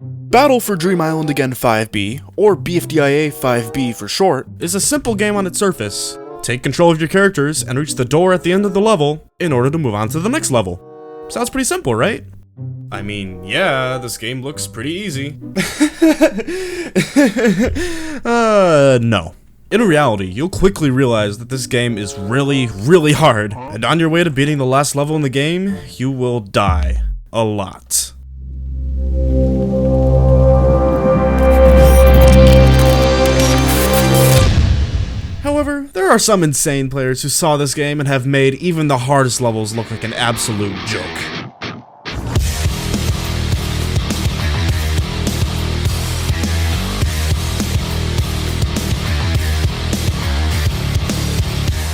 Battle for Dream Island Again 5b, or BFDIA 5b for short, is a simple game on its surface. Take control of your characters and reach the door at the end of the level in order to move on to the next level. Sounds pretty simple, right? I mean, yeah, this game looks pretty easy. No. In reality, you'll quickly realize that this game is really, really hard, and on your way to beating the last level in the game, you will die. A lot. However, there are some insane players who saw this game and have made even the hardest levels look like an absolute joke.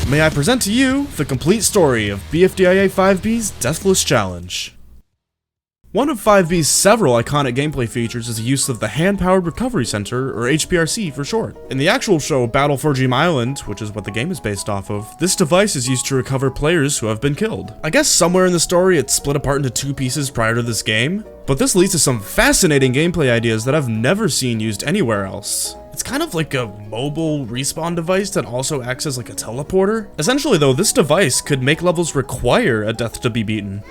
May I present to you the complete story of BFDIA 5b's Deathless Challenge. One of 5b's several iconic gameplay features is the use of the Hand-Powered Recovery Center, or HPRC for short. In the actual show Battle for Dream Island, which is what the game is based off of, this device is used to recover players who have been killed. I guess somewhere in the story it's split apart into two pieces prior to this game, but this leads to some fascinating gameplay ideas that I've never seen used anywhere else. It's kind of like a mobile respawn device that also acts as like a teleporter. Essentially though, this device could make levels require a death to be beaten.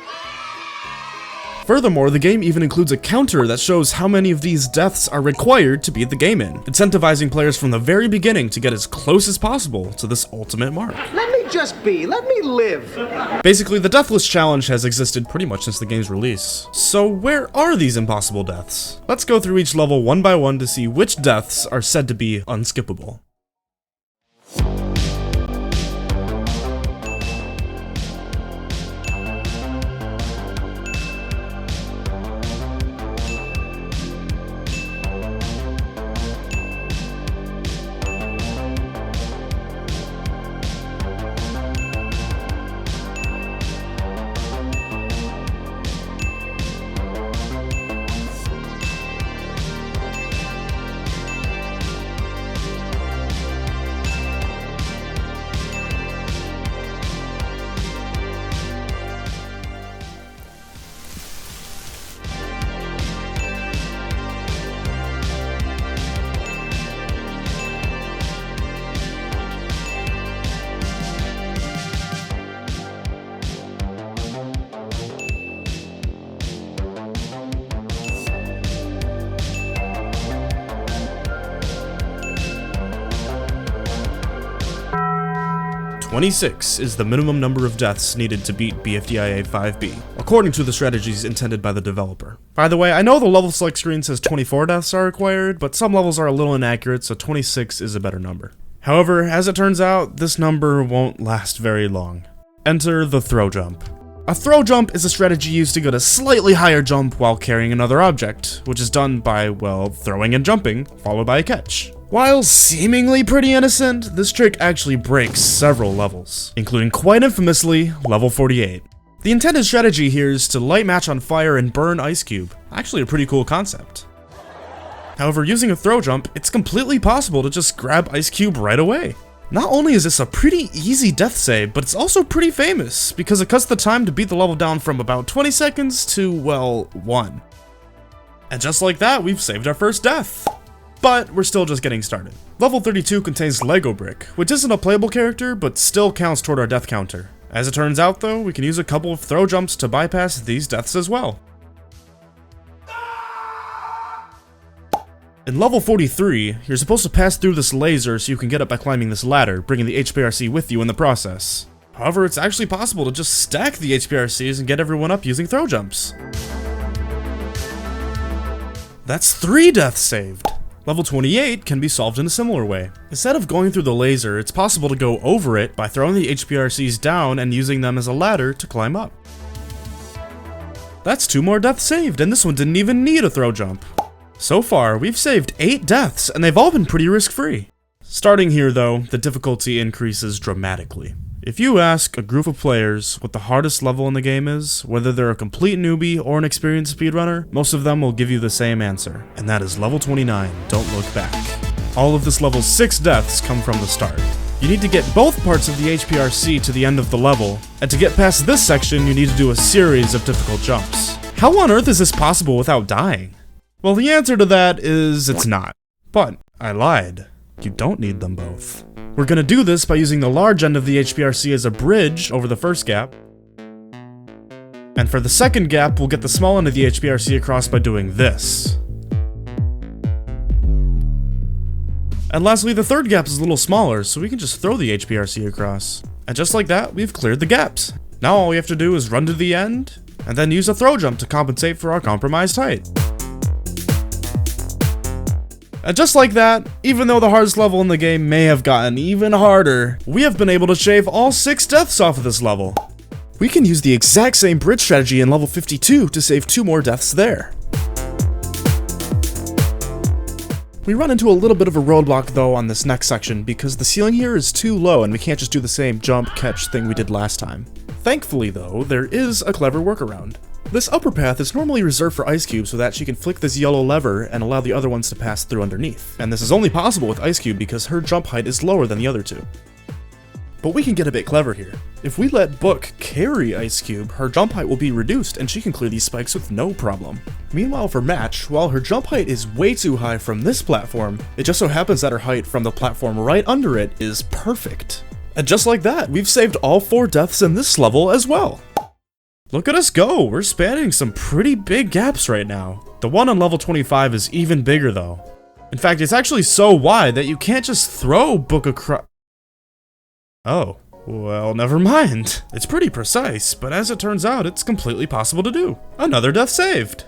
Furthermore, the game even includes a counter that shows how many of these deaths are required to beat the game in, incentivizing players from the very beginning to get as close as possible to this ultimate mark. Let me just be, let me live. Basically, the Deathless Challenge has existed pretty much since the game's release. So where are these impossible deaths? Let's go through each level one by one to see which deaths are said to be unskippable. "26 is the minimum number of deaths needed to beat BFDIA 5b, according to the strategies intended by the developer. By the way, I know the level select screen says 24 deaths are required, but some levels are a little inaccurate, so 26 is a better number. However, as it turns out, this number won't last very long. Enter the throw jump. A throw jump is a strategy used to get a slightly higher jump while carrying another object, which is done by, well, throwing and jumping, followed by a catch. While seemingly pretty innocent, this trick actually breaks several levels, including quite infamously, level 48. The intended strategy here is to light match on fire and burn Ice Cube, actually a pretty cool concept. However, using a throw jump, it's completely possible to just grab Ice Cube right away. Not only is this a pretty easy death save, but it's also pretty famous, because it cuts the time to beat the level down from about 20 seconds to, well, 1. And just like that, we've saved our first death. But we're still just getting started. Level 32 contains Lego Brick, which isn't a playable character, but still counts toward our death counter. As it turns out though, we can use a couple of throw jumps to bypass these deaths as well. In level 43, you're supposed to pass through this laser so you can get up by climbing this ladder, bringing the HPRC with you in the process. However, it's actually possible to just stack the HPRCs and get everyone up using throw jumps. That's 3 deaths saved. Level 28 can be solved in a similar way. Instead of going through the laser, it's possible to go over it by throwing the HPRCs down and using them as a ladder to climb up. That's 2 more deaths saved, and this one didn't even need a throw jump. So far, we've saved 8 deaths, and they've all been pretty risk-free. Starting here though, the difficulty increases dramatically. If you ask a group of players what the hardest level in the game is, whether they're a complete newbie or an experienced speedrunner, most of them will give you the same answer, and that is level 29, Don't Look Back. All of this level's 6 deaths come from the start. You need to get both parts of the HPRC to the end of the level, and to get past this section you need to do a series of difficult jumps. How on earth is this possible without dying? Well, the answer to that is it's not. But I lied. You don't need them both. We're gonna do this by using the large end of the HPRC as a bridge over the first gap. And for the second gap, we'll get the small end of the HPRC across by doing this. And lastly, the third gap is a little smaller, so we can just throw the HPRC across. And just like that, we've cleared the gaps. Now all we have to do is run to the end, and then use a throw jump to compensate for our compromised height. And just like that, even though the hardest level in the game may have gotten even harder, we have been able to shave all 6 deaths off of this level. We can use the exact same bridge strategy in level 52 to save 2 more deaths there. We run into a little bit of a roadblock though on this next section because the ceiling here is too low and we can't just do the same jump catch thing we did last time. Thankfully though, there is a clever workaround. This upper path is normally reserved for Ice Cube so that she can flick this yellow lever and allow the other ones to pass through underneath. And this is only possible with Ice Cube because her jump height is lower than the other two. But we can get a bit clever here. If we let Book carry Ice Cube, her jump height will be reduced and she can clear these spikes with no problem. Meanwhile for Match, while her jump height is way too high from this platform, it just so happens that her height from the platform right under it is perfect. And just like that, we've saved all 4 deaths in this level as well. Look at us go, we're spanning some pretty big gaps right now. The one on level 25 is even bigger though. In fact, it's actually so wide that you can't just throw Book across. Oh, well, never mind. It's pretty precise, but as it turns out, it's completely possible to do. Another death saved.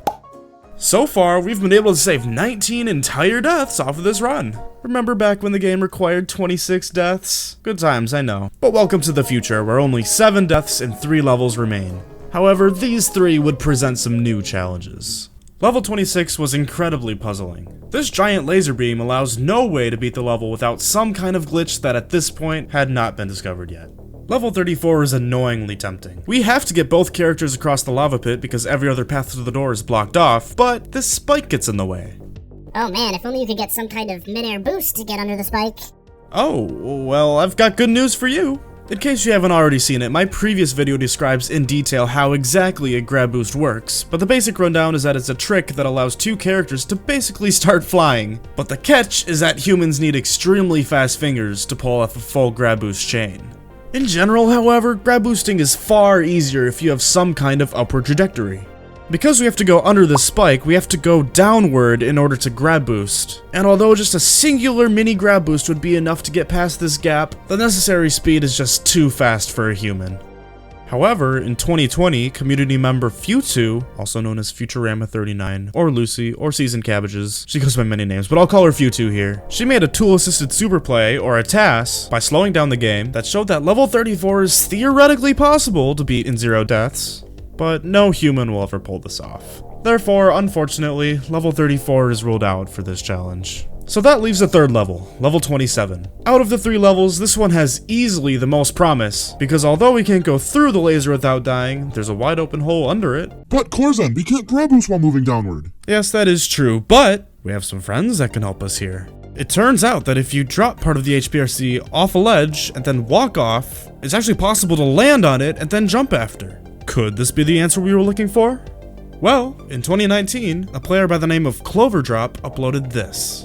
So far, we've been able to save 19 entire deaths off of this run. Remember back when the game required 26 deaths? Good times, I know. But welcome to the future, where only 7 deaths and 3 levels remain. However, these 3 would present some new challenges. Level 26 was incredibly puzzling. This giant laser beam allows no way to beat the level without some kind of glitch that at this point had not been discovered yet. Level 34 is annoyingly tempting. We have to get both characters across the lava pit because every other path to the door is blocked off, but this spike gets in the way. Oh man, if only you could get some kind of mid-air boost to get under the spike. Oh, well, I've got good news for you. In case you haven't already seen it, my previous video describes in detail how exactly a grab boost works, but the basic rundown is that it's a trick that allows 2 characters to basically start flying. But the catch is that humans need extremely fast fingers to pull off a full grab boost chain. In general, however, grab boosting is far easier if you have some kind of upward trajectory. Because we have to go under the spike, we have to go downward in order to grab boost. And although just a singular mini grab boost would be enough to get past this gap, the necessary speed is just too fast for a human. However, in 2020, community member Fewtoo, also known as Futurama39, or Lucy, or Seasoned Cabbages, she goes by many names, but I'll call her Fewtoo here. She made a tool-assisted super play, or a TAS, by slowing down the game, that showed that level 34 is theoretically possible to beat in 0 deaths. But no human will ever pull this off. Therefore, unfortunately, level 34 is ruled out for this challenge. So that leaves the 3rd level, level 27. Out of the 3 levels, this one has easily the most promise, because although we can't go through the laser without dying, there's a wide open hole under it. But KorZen, we can't grab boost while moving downward. Yes, that is true, but we have some friends that can help us here. It turns out that if you drop part of the HPRC off a ledge and then walk off, it's actually possible to land on it and then jump after. Could this be the answer we were looking for? Well, in 2019, a player by the name of CloverDrop uploaded this.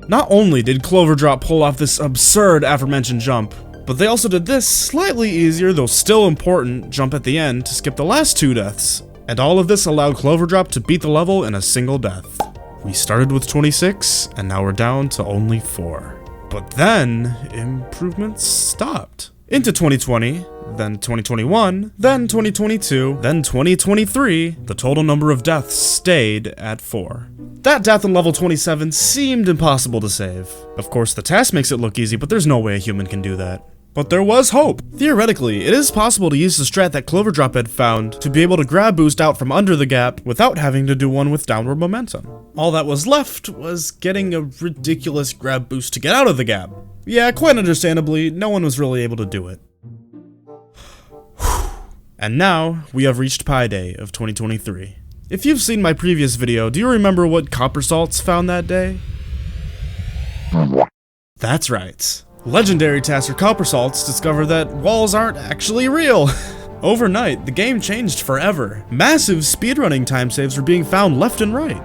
Not only did CloverDrop pull off this absurd aforementioned jump, but they also did this slightly easier, though still important, jump at the end to skip the last 2 deaths. And all of this allowed CloverDrop to beat the level in a single death. We started with 26, and now we're down to only 4. But then, improvements stopped. Into 2020, then 2021, then 2022, then 2023, the total number of deaths stayed at 4. That death in level 27 seemed impossible to save. Of course, the task makes it look easy, but there's no way a human can do that. But there was hope. Theoretically, it is possible to use the strat that CloverDrop had found to be able to grab boost out from under the gap without having to do one with downward momentum. All that was left was getting a ridiculous grab boost to get out of the gap. Yeah, quite understandably, no one was really able to do it. And now, we have reached Pi Day of 2023. If you've seen my previous video, do you remember what Coppersalts found that day? That's right. Legendary tasker Coppersalts discovered that walls aren't actually real. Overnight, the game changed forever. Massive speedrunning time saves were being found left and right.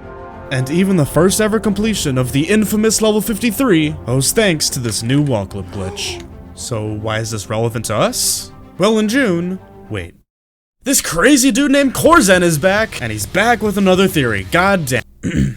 And even the first ever completion of the infamous level 53 owes thanks to this new wall clip glitch. So why is this relevant to us? Well, in June, wait. This crazy dude named KorZen is back, and he's back with another theory. God damn.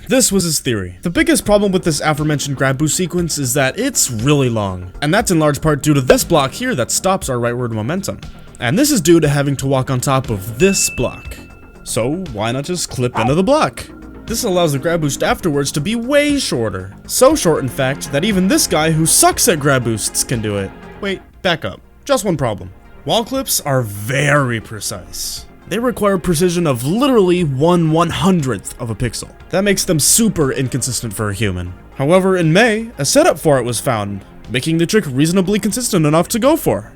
This was his theory. The biggest problem with this aforementioned grab boost sequence is that it's really long. And that's in large part due to this block here that stops our rightward momentum. And this is due to having to walk on top of this block. So why not just clip into the block? This allows the grab boost afterwards to be way shorter. So short, in fact, that even this guy who sucks at grab boosts can do it. Wait, back up. Just one problem. Wall clips are very precise. They require precision of literally 1/100th of a pixel. That makes them super inconsistent for a human. However, in May, a setup for it was found, making the trick reasonably consistent enough to go for.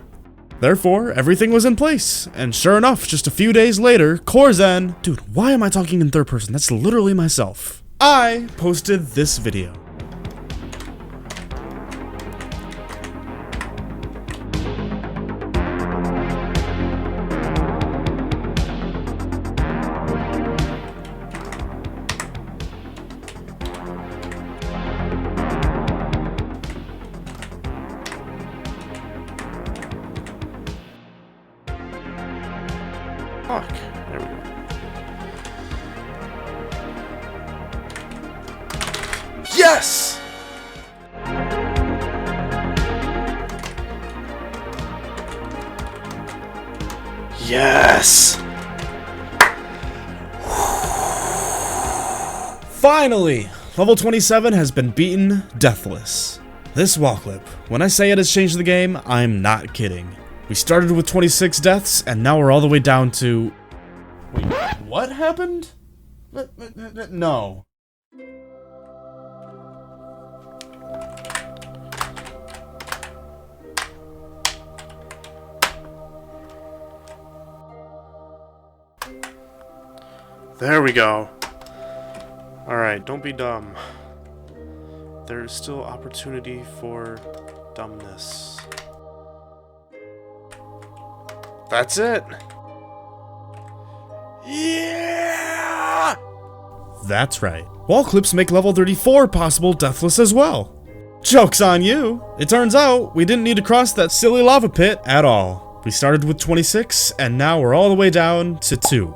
Therefore, everything was in place, and sure enough, just a few days later, KorZen— dude, why am I talking in third person? That's literally myself. I posted this video. Fuck. There we go. Yes! Yes! Finally! Level 27 has been beaten deathless. This wall clip, when I say it has changed the game, I'm not kidding. We started with 26 deaths, and now we're all the way down to— wait, what happened? No. There we go. Alright, don't be dumb. There's still opportunity for dumbness. That's it. Yeah! That's right. Wall clips make level 34 possible deathless as well. Joke's on you. It turns out we didn't need to cross that silly lava pit at all. We started with 26, and now we're all the way down to 2.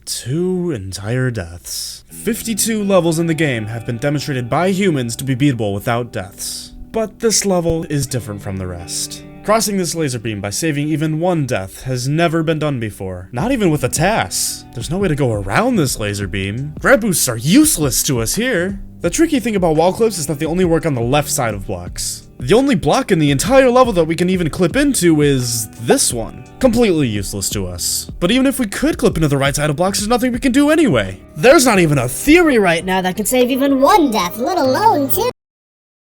2 entire deaths. 52 levels in the game have been demonstrated by humans to be beatable without deaths. But this level is different from the rest. Crossing this laser beam by saving even one death has never been done before. Not even with a TAS. There's no way to go around this laser beam. Grab boosts are useless to us here. The tricky thing about wall clips is that they only work on the left side of blocks. The only block in the entire level that we can even clip into is this one. Completely useless to us. But even if we could clip into the right side of blocks, there's nothing we can do anyway. There's not even a theory right now That could save even one death, let alone 2.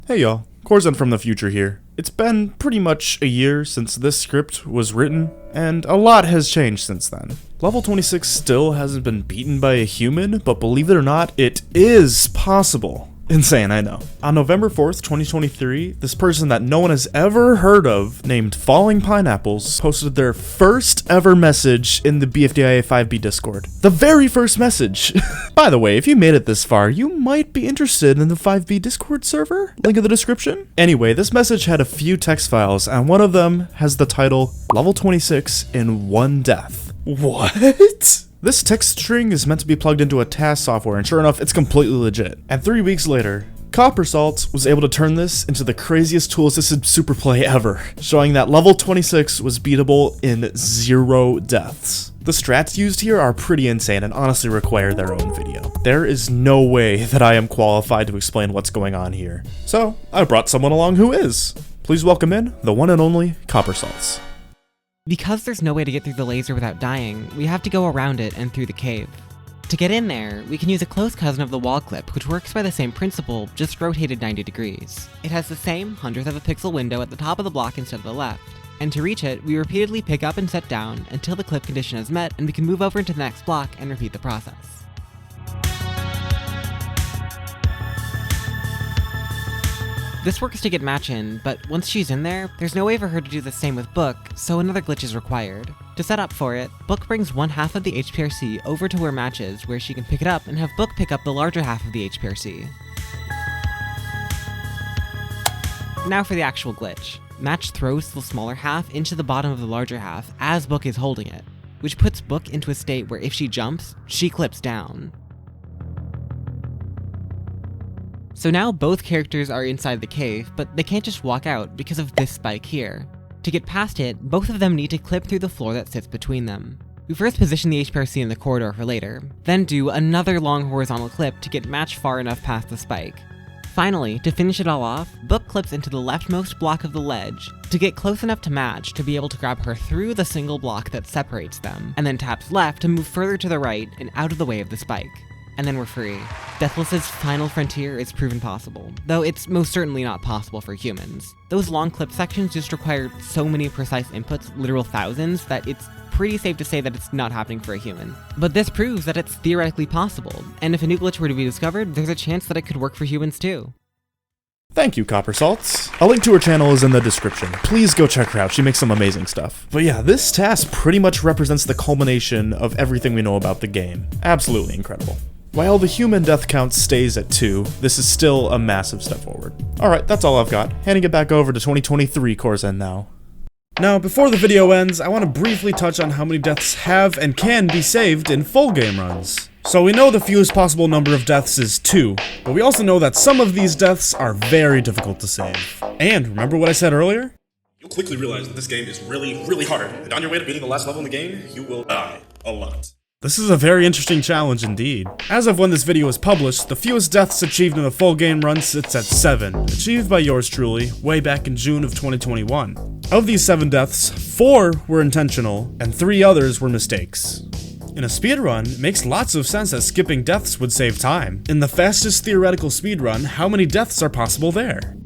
Hey y'all, KorZen from the future here. It's been pretty much a year since this script was written, and a lot has changed since then. Level 26 still hasn't been beaten by a human, but believe it or not, it is possible. Insane, I know. On November 4th, 2023, this person that no one has ever heard of, named Falling Pineapples, posted their first ever message in the BFDIA 5b Discord. The very first message! By the way, if you made it this far, you might be interested in the 5b Discord server? Link in the description. Anyway, this message had a few text files, and one of them has the title, Level 26 in 1 death. What? This text string is meant to be plugged into a TAS software, and sure enough, it's completely legit. And 3 weeks later, Coppersalts was able to turn this into the craziest tool-assisted superplay ever, showing that level 26 was beatable in 0 deaths. The strats used here are pretty insane and honestly require their own video. There is no way that I am qualified to explain what's going on here. So, I brought someone along who is. Please welcome in the one and only Coppersalts. Because there's no way to get through the laser without dying, we have to go around it and through the cave. To get in there, we can use a close cousin of the wall clip, which works by the same principle, just rotated 90 degrees. It has the same 100th of a pixel window at the top of the block instead of the left. And to reach it, we repeatedly pick up and set down until the clip condition is met, and we can move over into the next block and repeat the process. This works to get Match in, but once she's in there, there's no way for her to do the same with Book, so another glitch is required. To set up for it, Book brings one half of the HPRC over to where Match is, where she can pick it up and have Book pick up the larger half of the HPRC. Now for the actual glitch. Match throws the smaller half into the bottom of the larger half as Book is holding it, which puts Book into a state where if she jumps, she clips down. So now both characters are inside the cave, but they can't just walk out because of this spike here. To get past it, both of them need to clip through the floor that sits between them. We first position the HPRC in the corridor for later, then do another long horizontal clip to get Match far enough past the spike. Finally, to finish it all off, Book clips into the leftmost block of the ledge to get close enough to Match to be able to grab her through the single block that separates them, and then taps left to move further to the right and out of the way of the spike. And then we're free. Deathless's final frontier is proven possible, though it's most certainly not possible for humans. Those long clip sections just require so many precise inputs, literal thousands, that it's pretty safe to say that it's not happening for a human. But this proves that it's theoretically possible, and if a new glitch were to be discovered, there's a chance that it could work for humans too. Thank you, Coppersalts. A link to her channel is in the description. Please go check her out, she makes some amazing stuff. But yeah, this task pretty much represents the culmination of everything we know about the game. Absolutely incredible. While the human death count stays at 2, this is still a massive step forward. Alright, that's all I've got. Handing it back over to 2023 KorZen now. Now, before the video ends, I want to briefly touch on how many deaths have and can be saved in full game runs. So we know the fewest possible number of deaths is 2, but we also know that some of these deaths are very difficult to save. And remember what I said earlier? You'll quickly realize that this game is really, really hard, and on your way to beating the last level in the game, you will die a lot. This is a very interesting challenge indeed. As of when this video is published, the fewest deaths achieved in a full game run sits at 7, achieved by yours truly, way back in June of 2021. Of these 7 deaths, 4 were intentional, and 3 others were mistakes. In a speedrun, it makes lots of sense that skipping deaths would save time. In the fastest theoretical speedrun, how many deaths are possible there?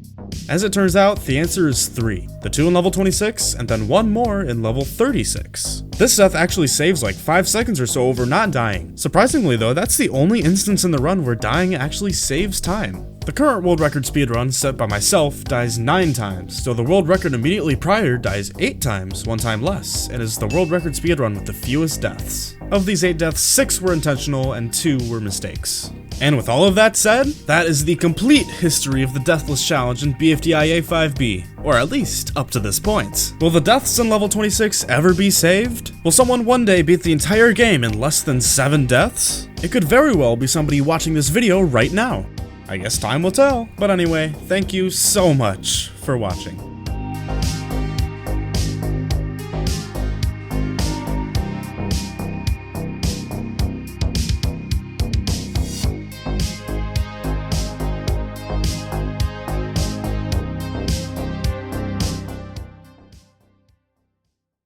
As it turns out, the answer is 3. The 2 in level 26, and then 1 more in level 36. This death actually saves like 5 seconds or so over not dying. Surprisingly though, that's the only instance in the run where dying actually saves time. The current world record speedrun, set by myself, dies 9 times, so the world record immediately prior dies 8 times, 1 time less, and is the world record speedrun with the fewest deaths. Of these 8 deaths, 6 were intentional and 2 were mistakes. And with all of that said, that is the complete history of the Deathless challenge in BFDIA 5b, or at least up to this point. Will the deaths in level 26 ever be saved? Will someone one day beat the entire game in less than 7 deaths? It could very well be somebody watching this video right now. I guess time will tell. But anyway, thank you so much for watching.